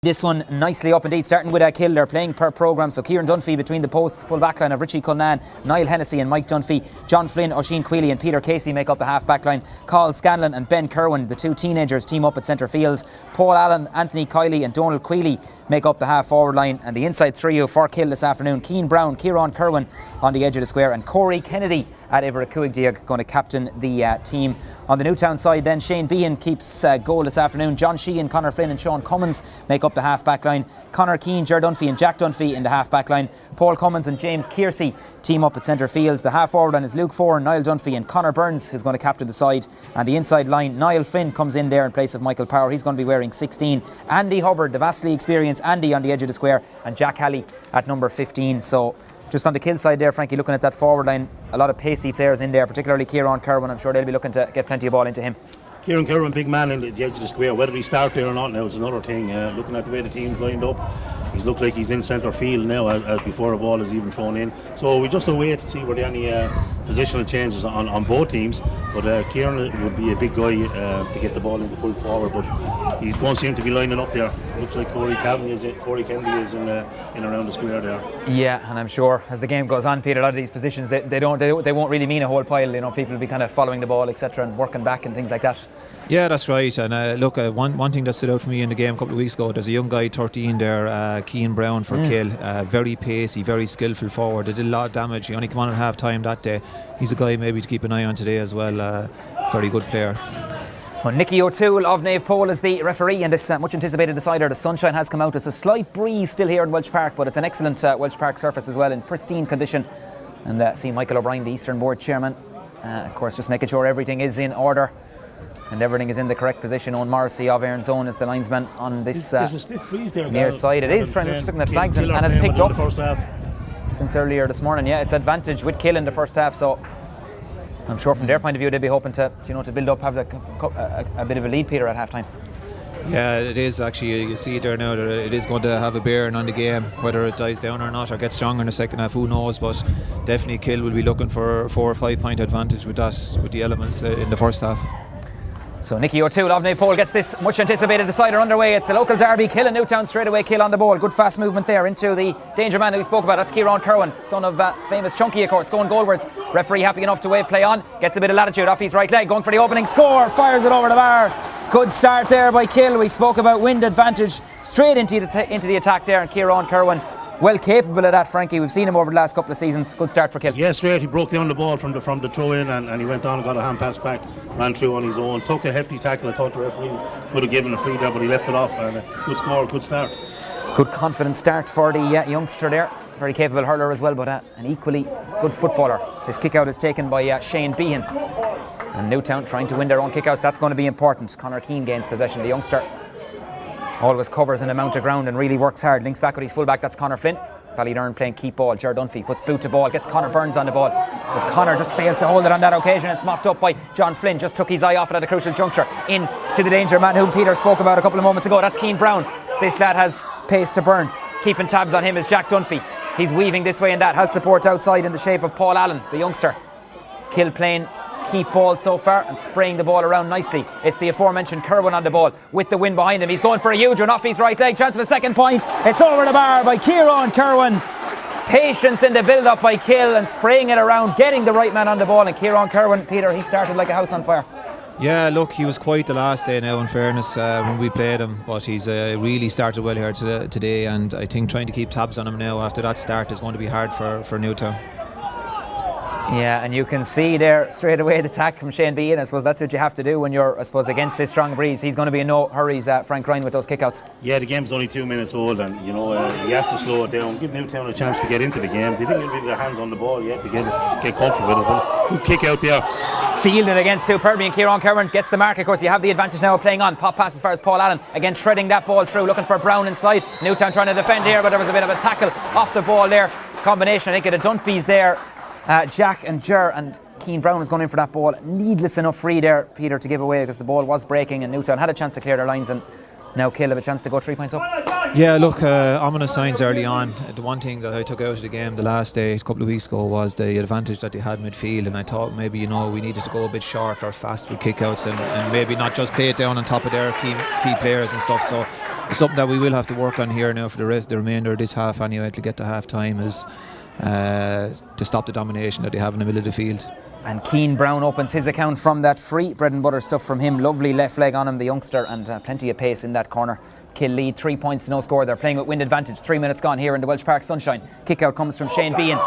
This one nicely up indeed, starting with Kill. They're playing per programme, so Kieran Dunphy between the posts, full backline of Richie Culnan, Niall Hennessy and Mike Dunphy, John Flynn, Oisin Queally and Peter Casey make up the half backline. Carl Scanlon and Ben Kerwin, the two teenagers, team up at centre field. Paul Allen, Anthony Kiley and Donald Queally make up the half forward line, and the inside trio for Kill this afternoon: Keane Brown, Kieran Kerwin on the edge of the square, and Corey Kennedy at Everett Cuigdiag going to captain the team. On the Newtown side then, Shane Behan keeps goal this afternoon. John Sheehan, Conor Flynn and Sean Cummins make up the half back line. Conor Keane, Ger Dunphy and Jack Dunphy in the half back line. Paul Cummins and James Kearsey team up at centre field. The half forward line is Luke Foran, Niall Dunphy and Conor Burns, who's going to captain the side. And the inside line, Niall Flynn comes in there in place of Michael Power. He's going to be wearing 16. Andy Hubbard, the vastly experienced Andy, on the edge of the square, and Jack Halley at number 15. So just on the Kill side there, Frankie, looking at that forward line, a lot of pacey players in there, particularly Kieran Kerwin. I'm sure they'll be looking to get plenty of ball into him. Kieran Kerwin, big man in the edge of the square. Whether he start there or not now is another thing. Looking at the way the team's lined up, he's looked like he's in centre field now as before a ball is even thrown in. So we just await to see where there are any positional changes on both teams. But Kieran would be a big guy to get the ball into full forward, but he don't seem to be lining up there. Looks like Corey Kennedy is in around the square there. Yeah, and I'm sure as the game goes on, Peter, a lot of these positions they won't really mean a whole pile. You know, people will be kind of following the ball, etc., and working back and things like that. Yeah, that's right. And look, one thing that stood out for me in the game a couple of weeks ago, there's a young guy, 13 there, Keane Brown for Kill. Very pacey, very skillful forward. They did a lot of damage. He only came on at half time that day. He's a guy maybe to keep an eye on today as well. Very good player. Well, Nicky O'Toole of Naomh Pole is the referee in this much anticipated decider. The sunshine has come out. There's a slight breeze still here in Welsh Park, but it's an excellent Welsh Park surface as well, in pristine condition. And see Michael O'Brien, the Eastern Board chairman, of course, just making sure everything is in order and everything is in the correct position. Owen Morrissey of Erin's Own is the linesman on this there's a stiff breeze there, near side. It is, friend, just looking at flags and has picked up the first half since earlier this morning. Yeah, it's advantage with Kill in the first half, so I'm sure from their point of view they'd be hoping to build up, have a bit of a lead, Peter, at half time. Yeah, it is actually. You see it there now that it is going to have a bearing on the game, whether it dies down or not or gets stronger in the second half, who knows. But definitely Kill will be looking for a 4 or 5 point advantage with the elements in the first half. So Nicky O'Toole of Naomh Pole gets this much anticipated decider underway. It's a local derby. Kill and Newtown straight away. Kill on the ball. Good fast movement there into the danger man who we spoke about. That's Kieran Kerwin, son of famous Chunky, of course, going goalwards. Referee happy enough to wave play on. Gets a bit of latitude off his right leg, going for the opening score. Fires it over the bar. Good start there by Kill. We spoke about wind advantage. Straight into the attack there, and Kieran Kerwin, well capable of that, Frankie. We've seen him over the last couple of seasons. Good start for Kill. Yeah, straight. He broke down the ball from the throw in, and he went on and got a hand pass back, ran through on his own, took a hefty tackle. I thought the referee could have given a free there, but he left it off, and good score, good start. Good confident start for the youngster there. Very capable hurler as well, but an equally good footballer. His kick out is taken by Shane Behan, and Newtown trying to win their own kick outs. That's going to be important. Conor Keane gains possession. The youngster always covers an amount of ground and really works hard. Links back with his fullback, that's Conor Flynn. Ballydurn playing keep ball. Ger Dunphy puts boot to ball, gets Conor Burns on the ball, but Conor just fails to hold it on that occasion. It's mopped up by John Flynn. Just took his eye off it at a crucial juncture into the danger man whom Peter spoke about a couple of moments ago. That's Keane Brown. This lad has pace to burn. Keeping tabs on him is Jack Dunphy. He's weaving this way and that, has support outside in the shape of Paul Allen, the youngster. Kill playing keep ball so far and spraying the ball around nicely. It's the aforementioned Kerwin on the ball with the wind behind him. He's going for a huge one off his right leg. Chance of a second point. It's over the bar by Kieran Kerwin. Patience in the build-up by Kill and spraying it around, getting the right man on the ball. And Kieran Kerwin, Peter, he started like a house on fire. Yeah, look, he was quiet the last day now, in fairness, when we played him, but he's really started well here today, and I think trying to keep tabs on him now after that start is going to be hard for Newtown. Yeah, and you can see there straight away the attack from Shane Behan. I suppose that's what you have to do when you're, against this strong breeze. He's going to be in no hurries, Frank Ryan, with those kickouts. Yeah, the game's only 2 minutes old, and he has to slow it down, give Newtown a chance to get into the game. They didn't get their hands on the ball yet to get comfortable with it. But good kick out there. Fielded against superbly, and Kieran Kerwin gets the mark. Of course, you have the advantage now of playing on. Pop pass as far as Paul Allen. Again, treading that ball through, looking for Brown inside. Newtown trying to defend here, but there was a bit of a tackle off the ball there. Combination, I think, of the Dunphys there. Jack and Ger, and Keane Brown is going in for that ball. Needless enough free there, Peter, to give away, because the ball was breaking and Newtown had a chance to clear their lines, and now Kill have a chance to go 3 points up. Yeah, look, ominous signs early on. The one thing that I took out of the game the last day, a couple of weeks ago, was the advantage that they had midfield, and I thought maybe we needed to go a bit short or fast with kickouts and maybe not just play it down on top of their key players and stuff. So it's something that we will have to work on here now for the remainder of this half anyway, to get to half time, is to stop the domination that they have in the middle of the field. And Keane Brown opens his account from that free. Bread and butter stuff from him. Lovely left leg on him, the youngster, and plenty of pace in that corner. Kill lead, 3 points to no score. They're playing with wind advantage. 3 minutes gone here in the Welsh Park sunshine. Kick out comes from Shane Behan.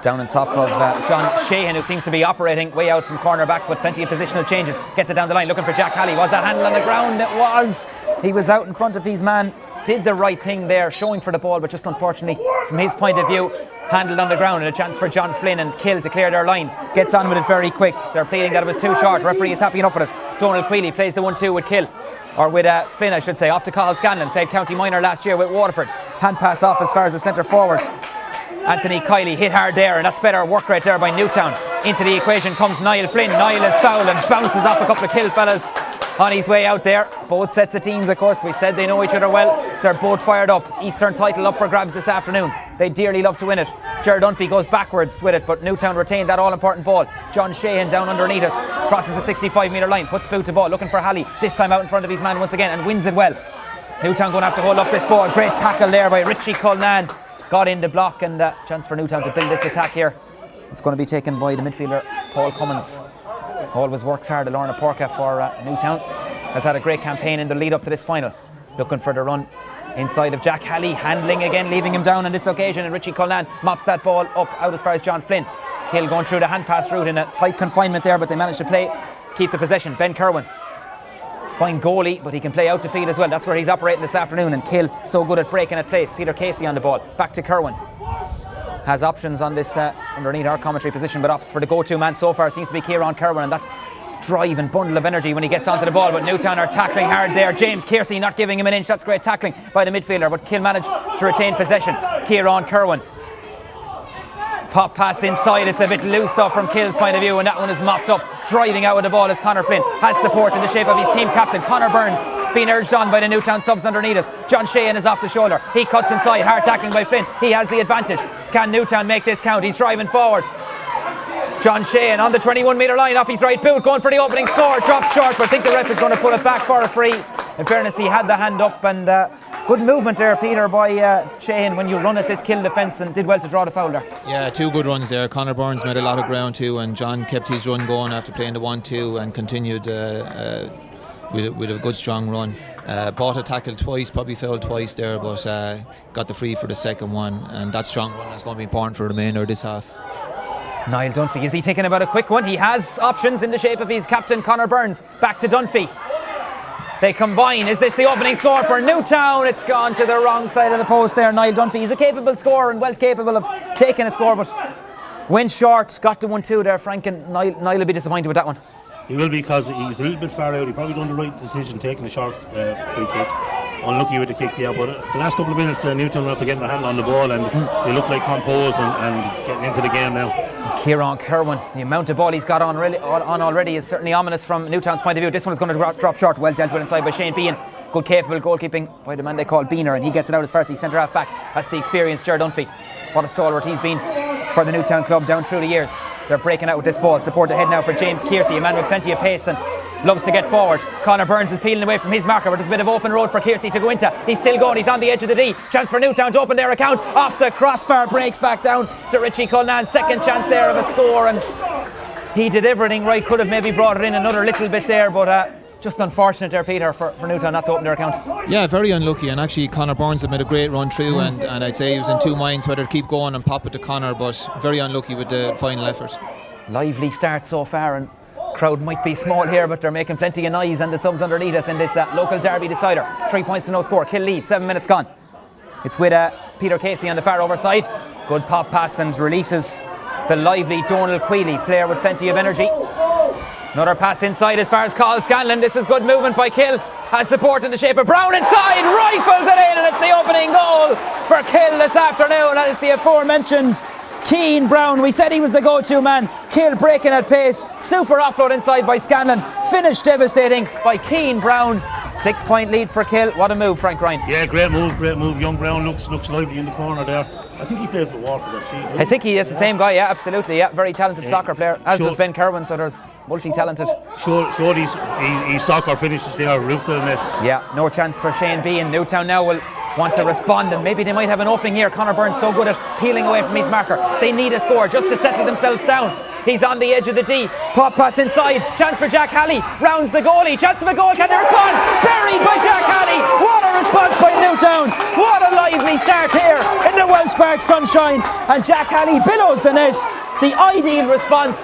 Down on top of John Sheehan, who seems to be operating way out from corner back, but plenty of positional changes. Gets it down the line, looking for Jack Halley. Was that handle on the ground? It was. He was out in front of his man. Did the right thing there, showing for the ball, but just unfortunately, from his point of view, handled on the ground, and a chance for John Flynn and Kill to clear their lines. Gets on with it very quick. They're pleading that it was too short. Referee is happy enough with it. Donald Queally plays the 1-2 with Kill. Or with Flynn, I should say, off to Cathal Scanlon. Played County Minor last year with Waterford. Hand pass off as far as the centre forward. Anthony Kiley hit hard there, and that's better work right there by Newtown. Into the equation comes Niall Flynn. Niall is foul and bounces off a couple of Kill fellas on his way out there. Both sets of teams, of course, we said they know each other well. They're both fired up. Eastern title up for grabs this afternoon. They dearly love to win it. Ger Dunphy goes backwards with it, but Newtown retained that all-important ball. John Sheehan down underneath us, crosses the 65-metre line, puts boot to ball, looking for Halley, this time out in front of his man once again, and wins it well. Newtown going to have to hold up this ball. Great tackle there by Richie Cullinan. Got in the block, and chance for Newtown to build this attack here. It's going to be taken by the midfielder Paul Cummins. Always works hard, Lorna Porca for Newtown. Has had a great campaign in the lead up to this final. Looking for the run inside of Jack Halley, handling again, leaving him down on this occasion, and Richie Cullinan mops that ball up out as far as John Flynn. Kill going through the hand pass route in a tight confinement there, but they managed to keep the possession. Ben Kerwin, fine goalie, but he can play out the field as well. That's where he's operating this afternoon, and Kill so good at breaking at place. Peter Casey on the ball, back to Kerwin. Has options on this underneath our commentary position, but opts for the go-to man so far seems to be Kieran Kerwin, and that drive and bundle of energy when he gets onto the ball. But Newtown are tackling hard there. James Kearsey not giving him an inch. That's great tackling by the midfielder, but Kill managed to retain possession. Kieran Kerwin, pop pass inside. It's a bit loose though from Kill's point of view, and that one is mopped up. Driving out with the ball is Conor Flynn. Has support in the shape of his team captain Conor Burns, being urged on by the Newtown subs underneath us. John Sheehan is off the shoulder. He cuts inside. Hard tackling by Flynn. He has the advantage. Can Newtown make this count? He's driving forward. John Sheehan on the 21-metre line, off his right boot, going for the opening score. Drops short, but I think the ref is going to put it back for a free. In fairness, he had the hand up, and good movement there, Peter, by Sheehan when you run at this Kill defence, and did well to draw the foul there. Yeah, two good runs there. Conor Burns made a lot of ground too, and John kept his run going after playing the 1-2 and continued with a good strong run. Bought a tackle twice, probably fouled twice there, but got the free for the second one, and that strong run is going to be important for the remainder of this half. Niall Dunphy, is he thinking about a quick one? He has options in the shape of his captain Conor Burns. Back to Dunphy. They combine. Is this the opening score for Newtown? It's gone to the wrong side of the post there. Niall Dunphy, he's a capable scorer and well capable of taking a score, but went short. Got the 1-2 there, Frank, and Niall will be disappointed with that one. He will be, because he was a little bit far out. He probably done the right decision taking the short free kick. Unlucky with the kick there, but the last couple of minutes Newtown will have to get their hand on the ball, and they look like composed and getting into the game now. Kieran Kerwin, the amount of ball he's got on already is certainly ominous from Newtown's point of view. This one is going to drop short. Well dealt with inside by Shane Behan. Good capable goalkeeping by the man they call Beaner, and he gets it out as far as he's centre half back. That's the experienced Ger Dunphy. What a stalwart he's been for the Newtown club down through the years. They're breaking out with this ball. Support ahead now for James Kearsey, a man with plenty of pace and loves to get forward. Conor Burns is peeling away from his marker, but there's a bit of open road for Kearsey to go into. He's still going. He's on the edge of the D. Chance for Newtown to open their account. Off the crossbar, breaks back down to Richie Cullinan. Second chance there of a score, and he did everything right. Could have maybe brought it in another little bit there, but just unfortunate there, Peter, for Newtown not to open their account. Yeah, very unlucky, and actually Conor Burns had made a great run through, and I'd say he was in two minds whether to keep going and pop it to Conor, but very unlucky with the final effort. Lively start so far, and crowd might be small here, but they're making plenty of noise, and the subs underneath us in this local derby decider. 3 points to no score. Kill lead, 7 minutes gone. It's with Peter Casey on the far over side. Good pop pass and releases the lively Donald Queally, player with plenty of energy. Another pass inside as far as Cathal Scanlon. This is good movement by Kill. Has support in the shape of Brown inside. Rifles it in, and it's the opening goal for Kill this afternoon. That is the aforementioned Keane Brown. We said he was the go-to man. Kill breaking at pace. Super offload inside by Scanlon. Finish devastating by Keane Brown. 6-point lead for Kill. What a move, Frank Ryan. Yeah, great move. Young Brown looks lively in the corner there. I think he plays with Waterford FC. I think he is the same guy, yeah, absolutely, yeah. Very talented soccer player, as does Ben Kerwin, so there's multi-talented. Showed his soccer finishes there, roofed on it. Yeah, no chance for Shane B, and Newtown now will want to respond, and maybe they might have an opening here. Conor Burns so good at peeling away from his marker. They need a score just to settle themselves down. He's on the edge of the D. Pop pass inside. Chance for Jack Halley. Rounds the goalie. Chance of a goal. Can they respond? Buried by Jack Halley. What a response by Newtown. What a lively start here in the Welsh Park sunshine. And Jack Halley billows the net. The ideal response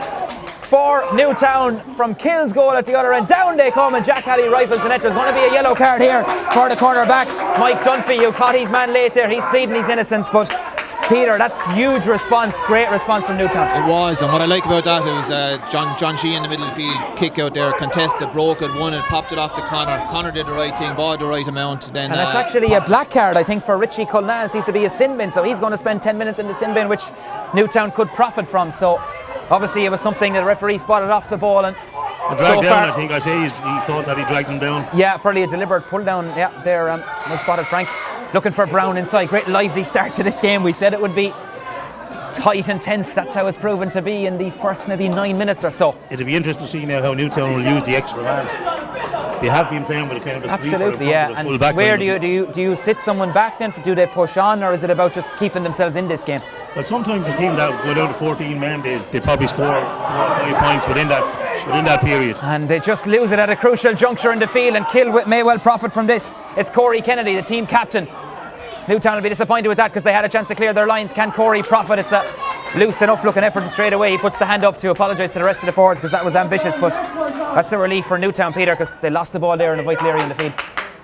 for Newtown from Kill's goal at the other end. Down they come and Jack Halley rifles the net. There's going to be a yellow card here for the cornerback, Mike Dunphy, who caught his man late there. He's pleading his innocence, but Peter, that's huge response, great response from Newtown. It was, and what I like about that is John Sheehan in the middle of the field, kick out there, contested, broke it, won it, popped it off to Conor. Conor did the right thing, bought the right amount. Then, and it's actually a black card, I think, for Richie Cullinan. It seems to be a sin bin, so he's going to spend 10 minutes in the sin bin, which Newtown could profit from. So obviously it was something that the referee spotted off the ball. And a drag down, I think. I say he thought that he dragged him down. Yeah, probably a deliberate pull down. Yeah, there, well spotted, Frank. Looking for Brown inside. Great lively start to this game. We said it would be tight and tense. That's how it's proven to be in the first maybe 9 minutes or so. It'll be interesting to see now how Newtown will use the extra man. They have been playing with a kind of a absolutely, yeah. And where do you sit someone back then? Do they push on, or is it about just keeping themselves in this game? Well, sometimes the team that go down to 14 men, they probably score 4 or 5 points within that period. And they just lose it at a crucial juncture in the field, and Kill may well profit from this. It's Corey Kennedy, the team captain. Newtown will be disappointed with that because they had a chance to clear their lines. Can Corey profit? It's a loose enough looking effort, and straight away he puts the hand up to apologise to the rest of the forwards because that was ambitious, but that's a relief for Newtown, Peter, because they lost the ball there in a vital area in the field.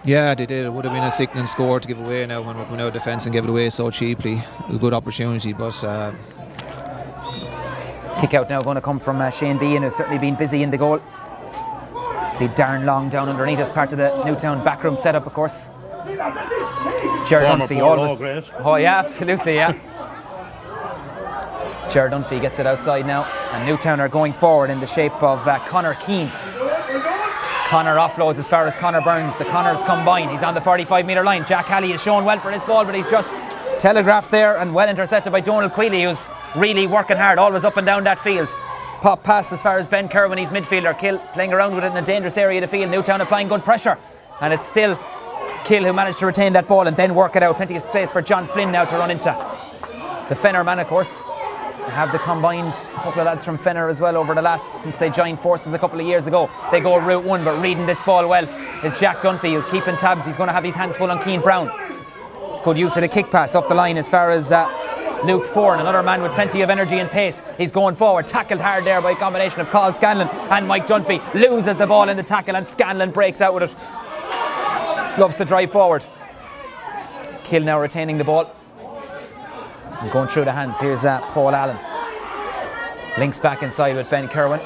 Yeah, they did. It would have been a sickening score to give away now when we went out of defence and gave it away so cheaply. It was a good opportunity, but kick out now going to come from Shane Bean, who's certainly been busy in the goal. See Darren Long down underneath as part of the Newtown backroom setup, of course. Ger Dunphy always. Oh yeah, absolutely, yeah. Ger Dunphy gets it outside now, and Newtown are going forward in the shape of Conor Keane. Conor offloads as far as Conor Burns. The Conors combine. He's on the 45-metre line. Jack Halley is shown well for this ball, but he's just telegraphed there and well intercepted by Donald Queally, who's really working hard, always up and down that field. Pop pass as far as Ben Kerwin, his midfielder. Kill playing around with it in a dangerous area of the field. Newtown applying good pressure, and it's still Kill who managed to retain that ball and then work it out. Plenty of space for John Flynn now to run into. The Fenner man, of course, have the combined couple of lads from Fenner as well over the last, since they joined forces a couple of years ago. They go route one, but reading this ball well is Jack Dunphy, who's keeping tabs. He's going to have his hands full on Keane Brown. Good use of the kick pass up the line as far as Luke Foran, another man with plenty of energy and pace. He's going forward, tackled hard there by a combination of Carl Scanlon and Mike Dunphy. Loses the ball in the tackle and Scanlon breaks out with it. Loves to drive forward. Kill now retaining the ball and going through the hands. Here's Paul Allen. Links back inside with Ben Kerwin.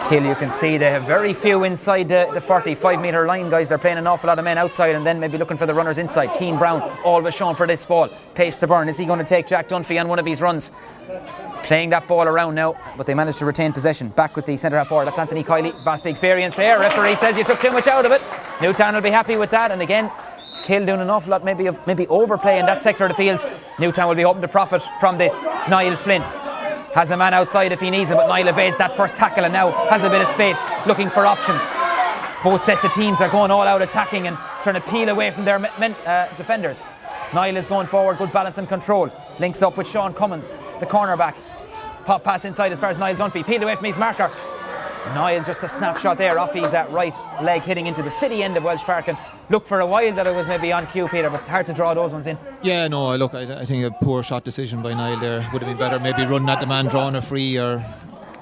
Kill, you can see they have very few inside the 45-metre line, guys. They're playing an awful lot of men outside and then maybe looking for the runners inside. Keane Brown always shown for this ball. Pace to burn. Is he going to take Jack Dunphy on one of his runs? Playing that ball around now, but they managed to retain possession. Back with the centre half forward. That's Anthony Kiley, vastly experienced player. Referee says you took too much out of it. Newtown will be happy with that. And again, Kill doing an awful lot maybe overplay in that sector of the field. Newtown will be hoping to profit from this. Niall Flynn has a man outside if he needs it, but Niall evades that first tackle and now has a bit of space, looking for options. Both sets of teams are going all out attacking and trying to peel away from their defenders. Niall is going forward, good balance and control. Links up with Sean Cummins, the cornerback. Pop pass inside as far as Niall Dunphy. Peeled away from his marker. Niall just a snapshot there off his right leg hitting into the city end of Welsh Park, and look for a while that it was maybe on cue, Peter, but hard to draw those ones in. Yeah, no, look, I think a poor shot decision by Niall there. Would have been better maybe running at the man, drawing a free or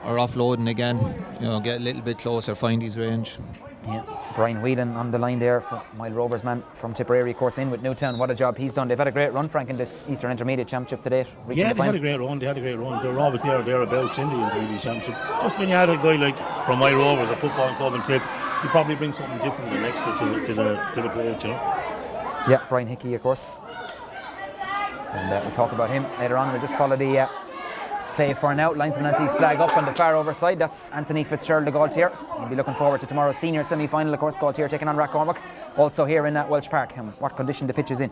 offloading again. You know, get a little bit closer, find his range. Yeah, Brian Whelan on the line there for Mile Rovers man from Tipperary, of course, in with Newtown. What a job he's done. They've had a great run, Frank, in this Eastern Intermediate Championship to date. Yeah, they had a great run. They were always thereabouts in the Intermediate Championship. Just when you had a guy like from Mile Rovers, a football club in Tip, you probably bring something different than extra to the players, you know. Yeah, Brian Hickey, of course. And we'll talk about him later on. We'll just follow the play for now. Linesman has his flag up on the far over side. That's Anthony Fitzgerald, the Galtier. He'll be looking forward to tomorrow's senior semi-final, of course. Galtier taking on Rathcormac. Also here in Welsh Park. What condition the pitch is in.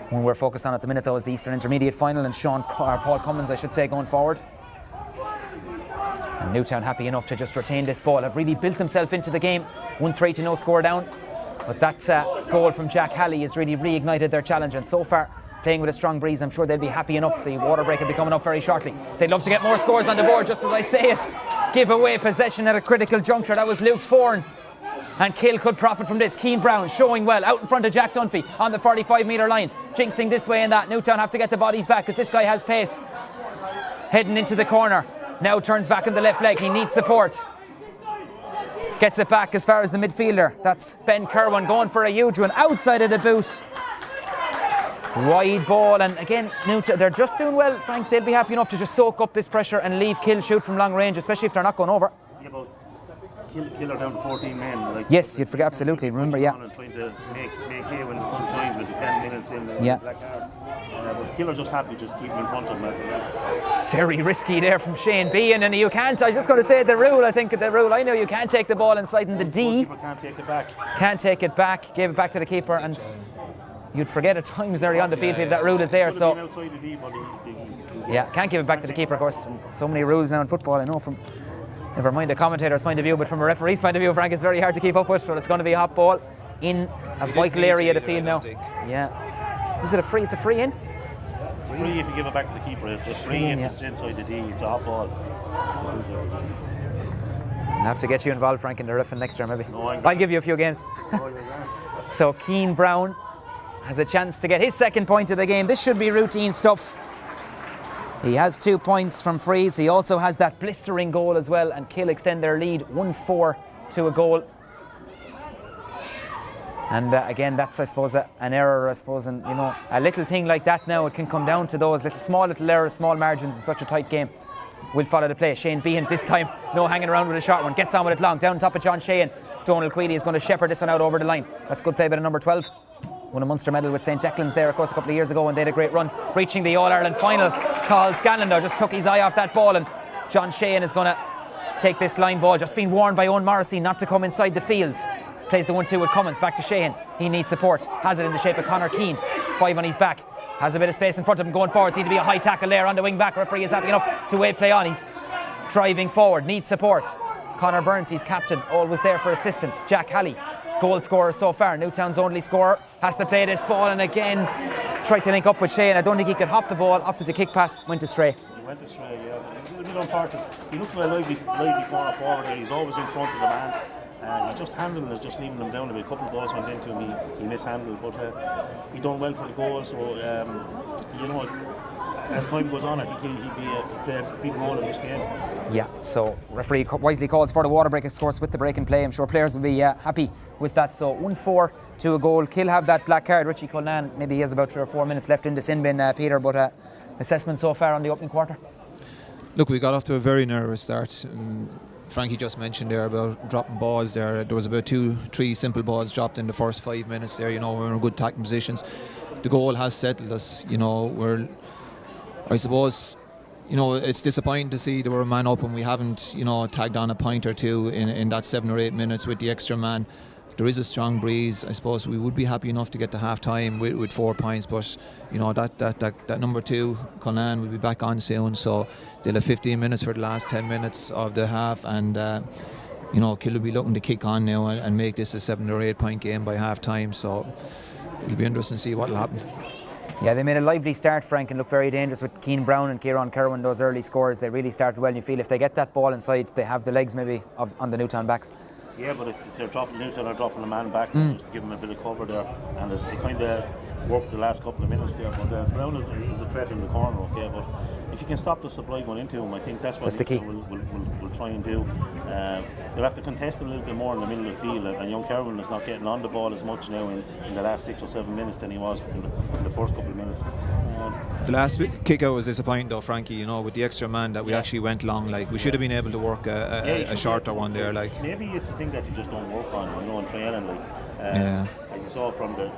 One we're focused on at the minute, though, is the Eastern Intermediate final, and Paul Cummins, I should say, going forward. And Newtown happy enough to just retain this ball. Have really built themselves into the game. 1-3 to no score down. But that goal from Jack Halley has really reignited their challenge, and so far, playing with a strong breeze, I'm sure they'll be happy enough. The water break will be coming up very shortly. They'd love to get more scores on the board, just as I say it. Give away possession at a critical juncture. That was Luke Foran. And Kill could profit from this. Keane Brown showing well out in front of Jack Dunphy on the 45-metre line. Jinxing this way and that. Newtown have to get the bodies back because this guy has pace. Heading into the corner. Now turns back on the left leg. He needs support. Gets it back as far as the midfielder. That's Ben Kerwin going for a huge one outside of the boot. Wide ball, and again, Newtown, they're just doing well, Frank. They'll be happy enough to just soak up this pressure and leave Kill shoot from long range, especially if they're not going over. Yeah, but Kill are down to 14 men. Like, yes, you'd forget, absolutely. Remember, yeah. And trying to make hay when the sun shines with the 10 minutes in the black card. But Kill are just happy just keeping in front of them. Very risky there from Shane Behan, and you can't, I was just going to say the rule, I think the rule, I know you can't take the ball inside in the D. People can't take it back. Can't take it back, gave it back to the keeper, and you'd forget at times there on the field that rule is there, so can't give it back to the keeper, of course. And so many rules now in football, I know, from never mind a commentator's point of view, but from a referee's point of view, Frank, it's very hard to keep up with. So it's going to be a hot ball in a vital area of the field now. Yeah. Is it a free? It's a free in? It's free if you give it back to the keeper. It's a free in, it's inside the D. It's a hot ball. I'll have to get you involved, Frank, in the ref next year maybe. No, I'll give you a few games. So Keane Brown has a chance to get his second point of the game. This should be routine stuff. He has 2 points from frees. He also has that blistering goal as well, and Kill extend their lead 1-4 to a goal. And again, that's, I suppose, an error, I suppose, and you know, a little thing like that now, it can come down to those small little errors, small margins in such a tight game. Will follow the play. Shane Behan this time, no hanging around with a short one, gets on with it long, down top of John Sheehan. Donald Queally is going to shepherd this one out over the line. That's good play by the number 12. Won a Munster medal with St. Declan's there, of course, a couple of years ago, and they had a great run, reaching the All-Ireland final. Carl Scanlon though just took his eye off that ball, and John Sheehan is going to take this line ball, just being warned by Owen Morrissey not to come inside the field. Plays the 1-2 with Cummins, back to Sheehan. He needs support, has it in the shape of Conor Keane. 5 on his back, has a bit of space in front of him going forward. Seems to be a high tackle there on the wing back. Referee is happy enough to wave play on. He's driving forward, needs support. Conor Burns, he's captain, always there for assistance. Jack Halley, goal scorer so far, Newtown's only scorer, has to play this ball, and again tried to link up with Sheehan. I don't think he could hop the ball, opted to kick pass, went astray. He went astray, yeah, but it's a bit unfortunate. He looks like a lively corner forward there. He's always in front of the man. He just handling is just leaving them down a bit. A couple of balls went into him, he mishandled, but he done well for the goal. So you know, as time goes on, I think he'd play a big role in this game. Yeah, so referee wisely calls for the water break, of course, with the break in play. I'm sure players will be happy with that. So 1-4 to a goal. Kill have that black card. Richie Cullinan, maybe he has about 3 or 4 minutes left in the sin bin, Peter, but assessment so far on the opening quarter? Look, we got off to a very nervous start. Frankie just mentioned there about dropping balls there. There was about 2-3 simple balls dropped in the first 5 minutes there. You know, we're in good attacking positions. The goal has settled us. You know, I suppose, you know, it's disappointing to see that we're a man up and we haven't, you know, tagged on a point or two in that 7 or 8 minutes with the extra man. There is a strong breeze. I suppose we would be happy enough to get to half time with 4 points, but you know, that number 2, Cullinan, will be back on soon, so they'll have 15 minutes for the last 10 minutes of the half, and you know, Kill will be looking to kick on now and make this a 7 or 8 point game by half time, so it'll be interesting to see what will happen. Yeah, they made a lively start, Frank, and looked very dangerous with Keane Brown and Kieran Kerwin, those early scores. They really started well, and you feel if they get that ball inside, they have the legs maybe on the Newtown backs. Yeah, but they're dropping a man back just to give him a bit of cover there, and they kind of worked the last couple of minutes there. But Brown is a threat in the corner, okay. But if you can stop the supply going into him, I think that's what the key. We'll try and do. They'll have to contest a little bit more in the middle of the field, and young Kerwin is not getting on the ball as much now in the last 6 or 7 minutes than he was in the first couple of minutes. The last kick out was disappointing though, Frankie, you know, with the extra man that we actually went long. Like, we should have been able to work a shorter one there. Like, maybe it's a thing that you just don't work on, you know, in training. Like you saw from the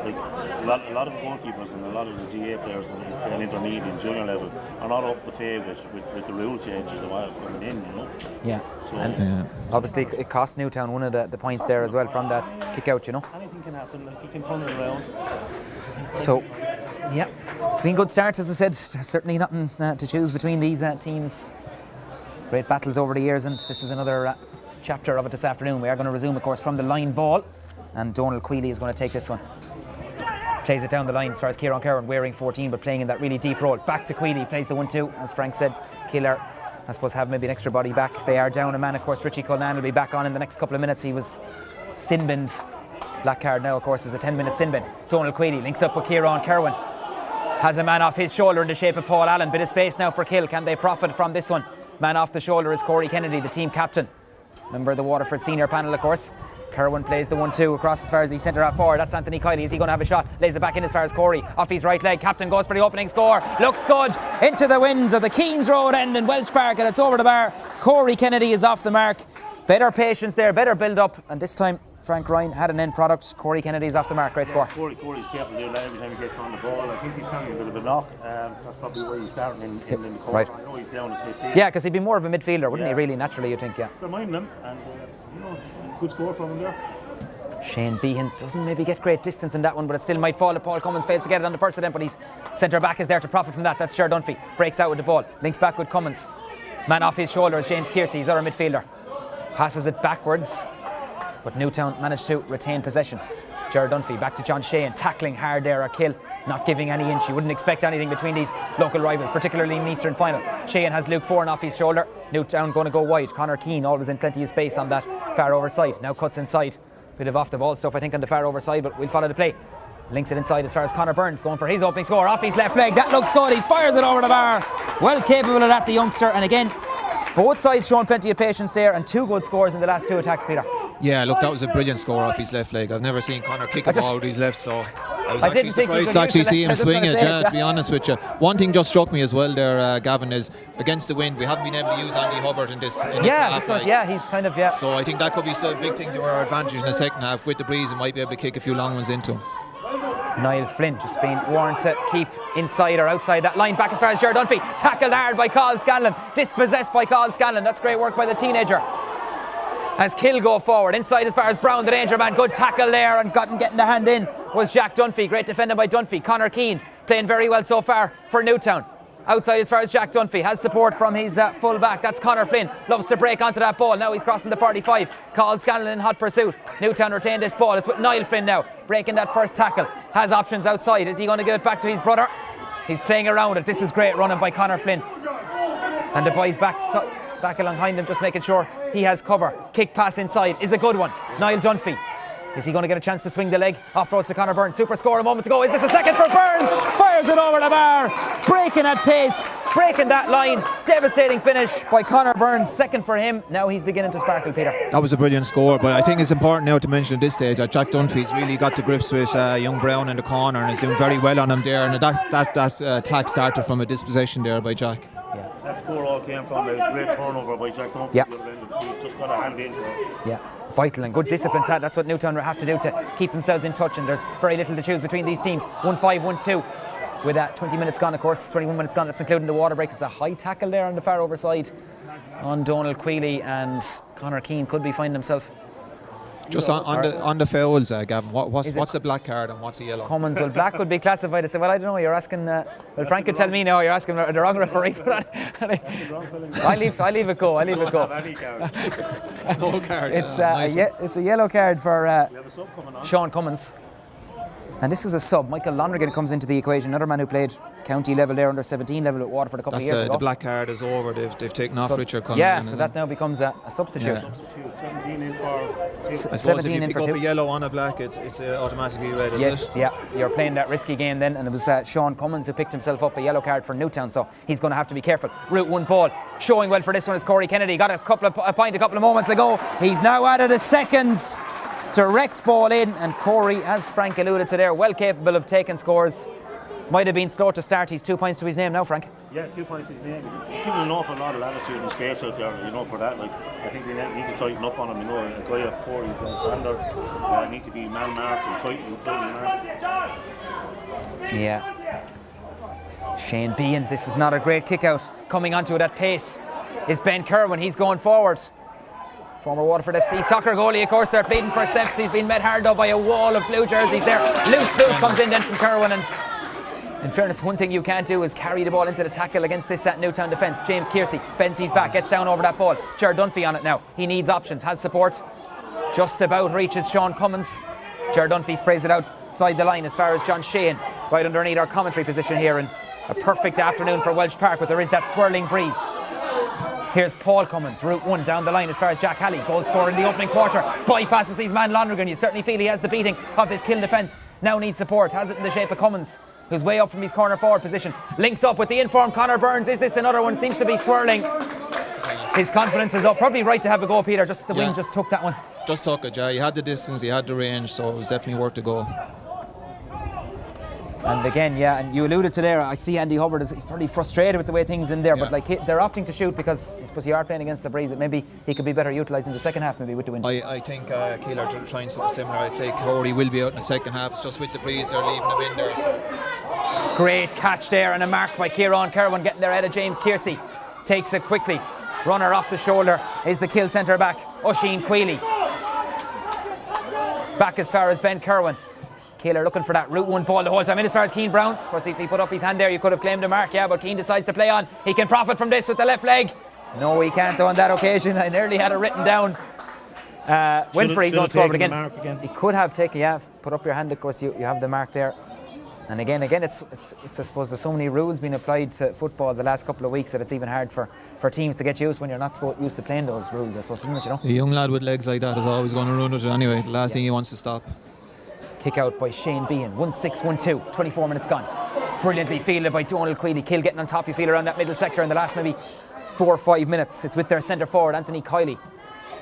like a lot of goalkeepers and a lot of the GA players and playing intermediate and junior level are not up to fare with the rule changes that are coming in, you know. Yeah. So And obviously it cost Newtown one of the points there as well from that kick out, you know. anything can happen, like you can turn it around. So, yeah, it's been good starts, as I said. There's certainly nothing to choose between these teams. Great battles over the years, and this is another chapter of it this afternoon. We are going to resume, of course, from the line ball, and Donald Queally is going to take this one. Plays it down the line as far as Kieran Kerwin, wearing 14, but playing in that really deep role. Back to Queally, plays the 1-2, as Frank said. Killer, I suppose, have maybe an extra body back. They are down a man, of course. Richie Cullinan will be back on in the next couple of minutes. He was sin-binned. Black card now, of course, is a 10-minute sin bin. Donald Queally links up with Kieran Kerwin. Has a man off his shoulder in the shape of Paul Allen. Bit of space now for Kill. Can they profit from this one? Man off the shoulder is Corey Kennedy, the team captain. Member of the Waterford senior panel, of course. Kerwin plays the 1-2 across as far as the centre half forward. That's Anthony Kiley. Is he going to have a shot? Lays it back in as far as Corey. Off his right leg. Captain goes for the opening score. Looks good. Into the winds of the Keens Road end in Welsh Park, and it's over the bar. Corey Kennedy is off the mark. Better patience there, better build up, and this time Frank Ryan had an end product. Corey Kennedy's off the mark. Great score. Corey's capable of doing that every time he gets on the ball. I think he's having a bit of a knock. That's probably why he's starting in the court. Right. I know he's down as 15. Yeah, because he'd be more of a midfielder, wouldn't he, really, naturally, you'd think, yeah. Don't mind him, and good score from him there. Shane Behan doesn't maybe get great distance in that one, but it still might fall if Paul Cummins fails to get it on the first attempt, but his centre back is there to profit from that. That's Ger Dunphy. Breaks out with the ball. Links back with Cummins. Man off his shoulder is James Kearsey, his other midfielder. Passes it backwards, but Newtown managed to retain possession. Ger Dunphy back to John Sheehan, tackling hard there at Kill, not giving any inch. You wouldn't expect anything between these local rivals, particularly in the Eastern final. Sheehan has Luke Foran off his shoulder. Newtown going to go wide. Connor Keane always in plenty of space on that far over side. Now cuts inside. Bit of off the ball stuff, I think, on the far over side, but we'll follow the play. Links it inside as far as Connor Burns going for his opening score off his left leg. That looks good. He fires it over the bar. Well capable of that, the youngster. And again, both sides showing plenty of patience there, and two good scores in the last two attacks, Peter. Yeah, look, that was a brilliant score off his left leg. I've never seen Connor kick a ball with his left, so I was actually surprised to actually see him swing it, to be honest with you. One thing just struck me as well there, Gavin, is against the wind, we haven't been able to use Andy Hubbard in this half. He's kind of, So I think that could be a big thing to our advantage in the second half. With the breeze, and might be able to kick a few long ones into him. Niall Flynn just being warned to keep inside or outside that line. Back as far as Ger Dunphy. Tackled hard by Carl Scanlon. Dispossessed by Carl Scanlon. That's great work by the teenager. As Kill go forward. Inside as far as Brown, the danger man. Good tackle there, and getting the hand in was Jack Dunphy. Great defending by Dunphy. Connor Keane playing very well so far for Newtown. Outside as far as Jack Dunphy. Has support from his full back. That's Connor Flynn. Loves to break onto that ball. Now he's crossing the 45. Carl Scanlon in hot pursuit. Newtown retain this ball. It's with Niall Flynn now. Breaking that first tackle. Has options outside. Is he going to give it back to his brother? He's playing around it. This is great running by Connor Flynn. And the boys back along behind him, just making sure he has cover. Kick pass inside is a good one. Niall Dunphy. Is he going to get a chance to swing the leg? Off-roads to Connor Burns. Super score a moment to go. Is this a second for Burns? Fires it over the bar. Breaking at pace. Breaking that line. Devastating finish by Connor Burns. Second for him. Now he's beginning to sparkle, Peter. That was a brilliant score, but I think it's important now to mention at this stage that Jack Dunphy's really got to grips with young Brown in the corner and is doing very well on him there. And that attack started from a dispossession there by Jack. Yeah. That score all came from a great turnover by Jack Dunphy. Yeah. He just got a hand into it. Yeah. Vital and good discipline. That's what Newtown have to do to keep themselves in touch, and there's very little to choose between these teams. 1-5, 1-2 with 20 minutes gone, of course, 21 minutes gone. That's including the water breaks. It's a high tackle there on the far over side on Donald Queally, and Connor Keane could be finding himself. Just on the fouls, Gavin, what's the black card and what's the yellow? Cummins, well, black would be classified. I said, well, I don't know, you're asking, well, Frank could tell me now, you're asking the wrong referee. I leave it go. No card. It's a yellow card for Sean Cummins. And this is a sub. Michael Lonergan comes into the equation, another man who played county level there, under 17 level at Waterford a couple of years ago. The black card is over. They've taken off Richard Cullen. Yeah, so that now becomes a substitute. Yeah. 17 in for. I suppose 17 if you in pick for up two. a yellow on a black, it's automatically red, is Yes, it? yeah. You're playing that risky game then, and it was Sean Cummins who picked himself up a yellow card for Newtown, so he's going to have to be careful. Route 1 ball. Showing well for this one is Corey Kennedy. Got a point a couple of moments ago. He's now added a second. Direct ball in, and Corey, as Frank alluded to there, well capable of taking scores. Might have been slow to start. He's 2 points to his name now, Frank. Yeah, 2 points is the end. He's given an awful lot of attitude and space out there, for that. Like, I think they need to tighten up on him. A guy of Corey's standard need to be man marked and tightly marked. Yeah. Shane Behan, this is not a great kick out. Coming onto it at pace is Ben Kerwin. He's going forward. Former Waterford FC soccer goalie, of course, they're bleeding for steps. He's been met hard up by a wall of blue jerseys there. Loose boot comes in then from Kerwin, and in fairness, one thing you can't do is carry the ball into the tackle against this Newtown defence. James Kearsey bends his back, gets down over that ball. Ger Dunphy on it now. He needs options, has support. Just about reaches Sean Cummins. Ger Dunphy sprays it outside the line as far as John Sheehan, right underneath our commentary position here. And a perfect afternoon for Welsh Park, but there is that swirling breeze. Here's Paul Cummins, route 1 down the line as far as Jack Halley, goal scorer in the opening quarter, bypasses his man Lonergan. You certainly feel he has the beating of this Kill defence. Now needs support, has it in the shape of Cummins, who's way up from his corner forward position. Links up with the informed Conor Burns. Is this another one? Seems to be swirling. His confidence is up. Probably right to have a go, Peter. Just the wing just took that one. Just took it, yeah. He had the distance, he had the range, so it was definitely worth the goal. And again, yeah, and you alluded to there, I see Andy Hubbard is pretty frustrated with the way things in there, but like they're opting to shoot because I suppose you are playing against the breeze. Maybe he could be better utilised in the second half, maybe with the wind. I think Keele are trying something similar. I'd say Corey will be out in the second half. It's just with the breeze they're leaving him in there. So. Great catch there and a mark by Kieran Kerwin getting there ahead of James Kearsey. Takes it quickly. Runner off the shoulder is the Kill centre back, Oisin Queally. Back as far as Ben Kerwin. Keeler looking for that route 1 ball the whole time in as far as Keane Brown. Of course, if he put up his hand there, you could have claimed a mark, yeah, but Keane decides to play on. He can profit from this with the left leg. No, he can't on that occasion. I nearly had it written down. Winfrey's not scored, but again, he could have taken, put up your hand, of course, you have the mark there. And again, it's I suppose there's so many rules being applied to football the last couple of weeks that it's even hard for teams to get used when you're not used to playing those rules, I suppose, isn't it, A young lad with legs like that is always going to run with it anyway. The last thing he wants to stop. Kick out by Shane Behan, 1-6-1-2, 24 minutes gone. Brilliantly fielded by Donald Queally. Kill getting on top, you feel, around that middle sector in the last maybe 4 or 5 minutes. It's with their centre forward, Anthony Kiley.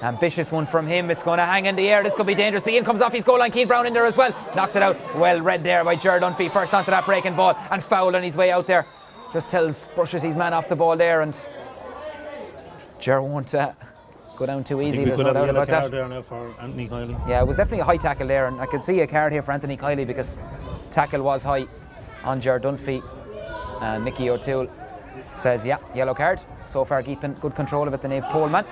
Ambitious one from him, it's going to hang in the air, this could be dangerous. Behan comes off his goal line, Keane Brown in there as well. Knocks it out, well read there by Ger Dunphy. First onto that breaking ball and foul on his way out there. Just brushes his man off the ball there, and Ger won't go down too easy. There's no doubt about that. There now for Anthony Kiley. Yeah, it was definitely a high tackle there, and I could see a card here for Anthony Kiley because tackle was high on Ger Dunphy. And Mickey O'Toole says, yeah, yellow card. So far keeping good control of it, the Nave Poleman.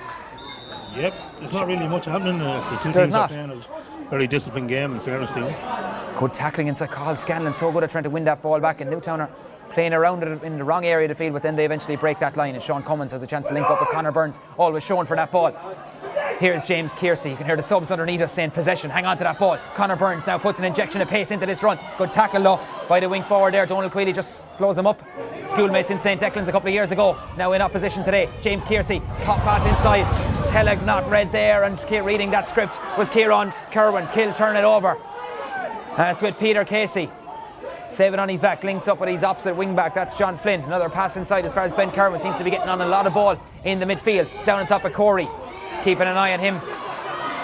Yep, there's not really much happening. The two There's teams are playing a very disciplined game, in fairness to them. Good tackling inside. Cathal Scanlon so good at trying to win that ball back, and Newtown are playing around it in the wrong area of the field, but then they eventually break that line, and Sean Cummins has a chance to link up with Conor Burns, always showing for that ball. Here's James Kearsey. You can hear the subs underneath us saying possession, hang on to that ball. Conor Burns now puts an injection of pace into this run. Good tackle though by the wing forward there. Donald Queally just slows him up. Schoolmates in St. Declan's a couple of years ago, now in opposition today. James Kearsey, pop pass inside. Teleg not read there, and reading that script was Kieran Kerwin. Kill turn it over. And it's with Peter Casey. Saving on his back, links up with his opposite wing back, that's John Flynn. Another pass inside as far as Ben Kerwin seems to be getting on a lot of ball in the midfield. Down on top of Corey. Keeping an eye on him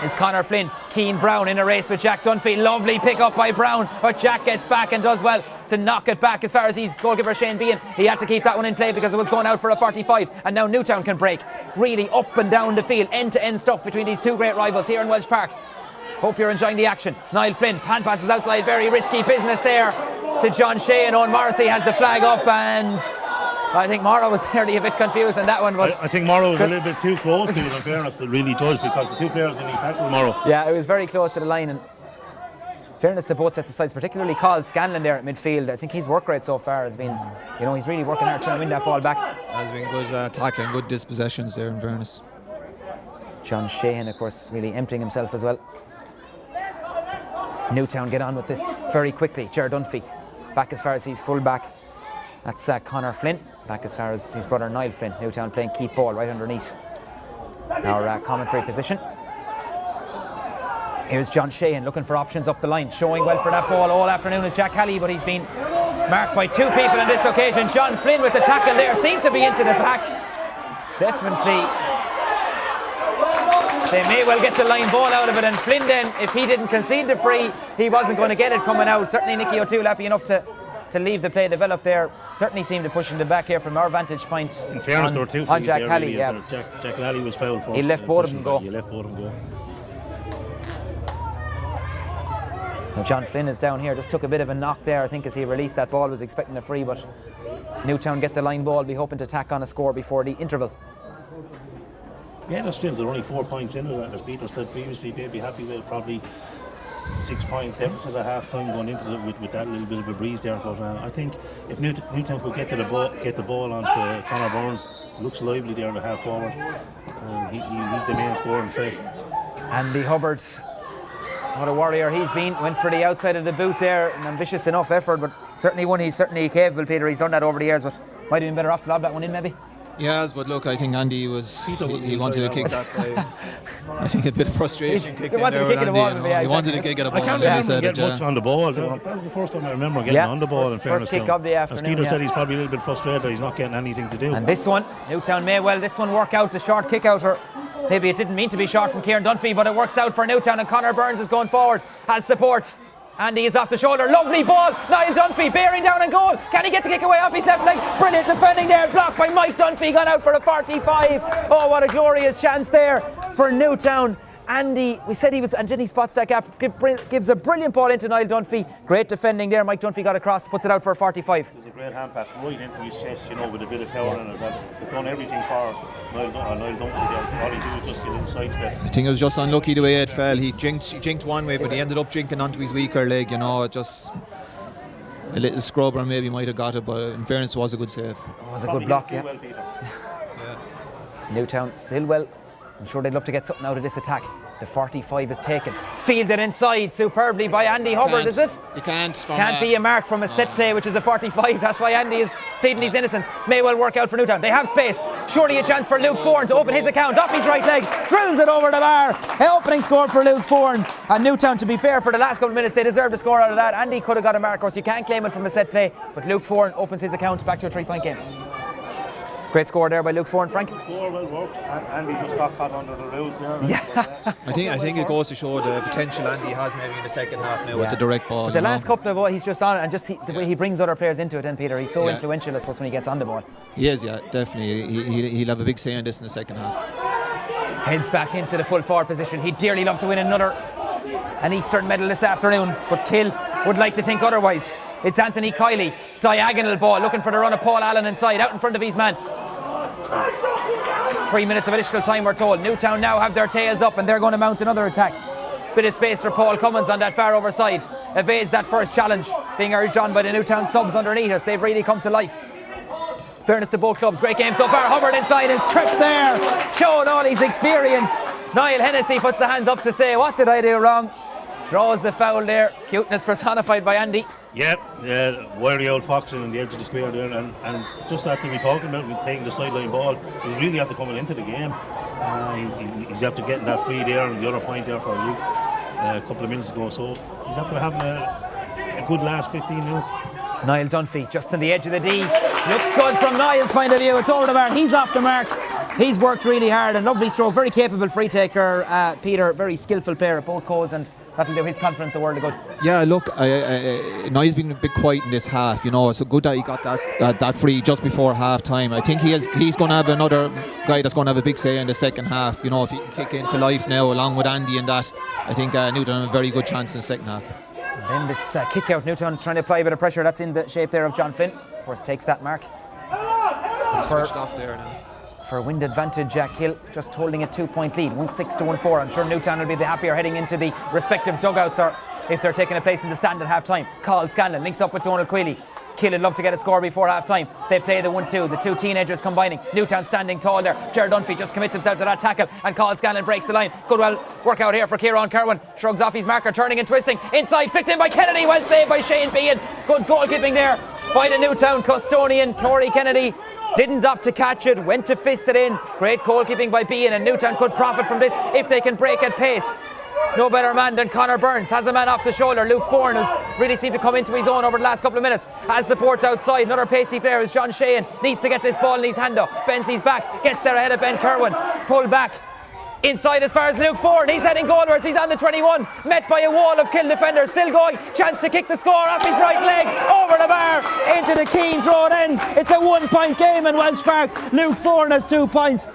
is Conor Flynn. Keane Brown in a race with Jack Dunphy. Lovely pick up by Brown, but Jack gets back and does well to knock it back as far as his goalkeeper Shane Behan. He had to keep that one in play because it was going out for a 45, and now Newtown can break. Really up and down the field, end-to-end stuff between these two great rivals here in Welsh Park. Hope you're enjoying the action. Niall Flynn, pan passes outside, very risky business there to John Shea, and Owen Morrissey has the flag up, and I think Morrow was nearly a bit confused on that one. But I think Morrow was a little bit too close to it, in fairness, to really judge, because the two players didn't tackle Morrow. Yeah, it was very close to the line, and fairness to both sets of sides, particularly Cathal Scanlon there at midfield. I think his work rate so far has been, he's really working hard trying to win that ball back. Has been good tackling, good dispossessions there, in fairness. John Sheehan, of course, really emptying himself as well. Newtown get on with this very quickly. Ger Dunphy back as far as his full back. That's Conor Flynn back as far as his brother Niall Flynn. Newtown playing keep ball right underneath our commentary position. Here's John Sheehan looking for options up the line, showing well for that ball all afternoon is Jack Halley, but he's been marked by two people on this occasion. John Flynn with the tackle there, seems to be into the back. Definitely they may well get the line ball out of it, and Flynn then, if he didn't concede the free, he wasn't going to get it coming out. Certainly Nicky O'Toole happy enough to to leave the play develop there. Certainly seemed to push them back here from our vantage point. In fairness, there were two on things Jack there, Lally, really. yeah. Jack Lally was fouled first. He left both of them go. He left both of them go. Now John Flynn is down here, just took a bit of a knock there, I think, as he released that ball, was expecting a free, but Newtown get the line ball, be hoping to tack on a score before the interval. Yeah, they're only 4 points into that. As Peter said previously, they'd be happy with probably 6 point deficit at half time going into it with that little bit of a breeze there. But I think if Newtown could get the ball onto Conor Burns, looks lively there in the half forward. He's the main scorer in threat. Andy Hubbard, what a warrior he's been, went for the outside of the boot there, an ambitious enough effort, but certainly one he's certainly capable, Peter. He's done that over the years, but might have been better off to lob that one in maybe. Yes, but look, I think Andy was he wanted to kick that play. I think a bit of frustration kicked in there with Andy. He wanted to kick at a ball. I can't remember getting much on the ball. That was the first time I remember getting on the ball. In fairness, first kick of the afternoon. As Peter said, he's probably a little bit frustrated. He's not getting anything to do. And this one, Newtown may well this one work out, the short kick out, or maybe it didn't mean to be short from Kieran Dunphy, but it works out for Newtown, and Conor Burns is going forward, has support. Andy is off the shoulder, lovely ball. Niall Dunphy bearing down on goal. Can he get the kick away off his left leg? Brilliant defending there, blocked by Mike Dunphy, gone out for a 45. Oh, what a glorious chance there for Newtown. Andy, we said he was, and then he spots that gap, gives a brilliant ball into Niall Dunphy. Great defending there. Mike Dunphy got across, puts it out for a 45. It was a great hand pass right into his chest, with a bit of power in it. They've done everything for Niall Dunphy there. All he did was just get inside step. I think it was just unlucky the way it fell. He jinked one way, but he ended up jinking onto his weaker leg. Just a little scrubber maybe might have got it, but in fairness, it was a good save. It was a good block, yeah. Well, Peter. Newtown still well. I'm sure they'd love to get something out of this attack. The 45 is taken. Fielded inside superbly by Andy Hubbard, is it? You can't. Can't be a mark from a set play, which is a 45. That's why Andy is pleading his innocence. May well work out for Newtown. They have space. Surely a chance for Luke Foran to open his account. Off his right leg. Drills it over the bar. An opening score for Luke Foran. And Newtown, to be fair, for the last couple of minutes, they deserved a score out of that. Andy could have got a mark. Of course, you can't claim it from a set play. But Luke Foran opens his account back to a 3-point game. Great score there by Luke Foran, Frank. Score well worked. Andy just got caught under the rules there. Yeah. I think it goes to show the potential Andy has maybe in the second half now with the direct ball. But the last couple of balls, he's just on it, and just the way he brings other players into it, then Peter, he's so influential, I suppose, when he gets on the ball. He is, yeah, definitely. He'll have a big say in this in the second half. Heads back into the full forward position. He'd dearly love to win an Eastern medal this afternoon, but Kill would like to think otherwise. It's Anthony Kiley, diagonal ball, looking for the run of Paul Allen inside, out in front of his man. 3 minutes of additional time, we're told. Newtown now have their tails up and they're going to mount another attack. Bit of space for Paul Cummins on that far over side. Evades that first challenge, being urged on by the Newtown subs underneath us. They've really come to life. Fairness to both clubs, great game so far. Hubbard inside is tripped there, showing all his experience. Niall Hennessy puts the hands up to say, what did I do wrong? Draws the foul there. Cuteness personified by Andy. Yeah, wiry old fox in the edge of the square there, and just after we talking about him taking the sideline ball, he's really after coming into the game. He's after getting that free there and the other point there for Luke a couple of minutes ago, so he's after having a good last 15 minutes. Niall Dunphy just on the edge of the D. Looks good from Niall's point of view. It's over the bar. He's off the mark. He's worked really hard and lovely stroke. Very capable free taker, Peter. Very skillful player at both codes, and that'll do his confidence a world of good. Yeah, look, Niall's been a bit quiet in this half. It's good that he got that free just before half time. I think he's going to have another guy that's going to have a big say in the second half. If he can kick into life now along with Andy and that, I think Newtown have a very good chance in the second half. And then this kick out, Newtown trying to apply a bit of pressure. That's in the shape there of John Flynn. Of course, takes that mark. Switched off there now. For a wind advantage, Jack Hill just holding a 2-point lead, 1-6 to 1-4. I'm sure Newtown will be the happier heading into the respective dugouts, or if they're taking a place in the stand at half time. Carl Scanlon links up with Donald Queally. Kill would love to get a score before half time. They play the 1-2, the two teenagers combining. Newtown standing tall there. Jared Dunphy just commits himself to that tackle, and Carl Scanlon breaks the line. Good work out here for Kieran Kerwin. Shrugs off his marker, turning and twisting. Inside, flicked in by Kennedy. Well saved by Shane Behan. Good goalkeeping there by the Newtown custodian, Corey Kennedy. Didn't opt to catch it, went to fist it in. Great goalkeeping by Behan, and Newtown could profit from this if they can break at pace. No better man than Conor Burns. Has a man off the shoulder. Luke Foran has really seemed to come into his own over the last couple of minutes. Has support outside. Another pacey player is John Sheehan. Needs to get this ball in his hand up. Bends his back. Gets there ahead of Ben Kerwin. Pull back. Inside as far as Luke Foran. He's heading goalwards. He's on the 21. Met by a wall of Kill defenders. Still going. Chance to kick the score off his right leg. Over the bar. into the Keane throw then. It's a 1 point game in Welsh Park. Luke Foran has 2 points.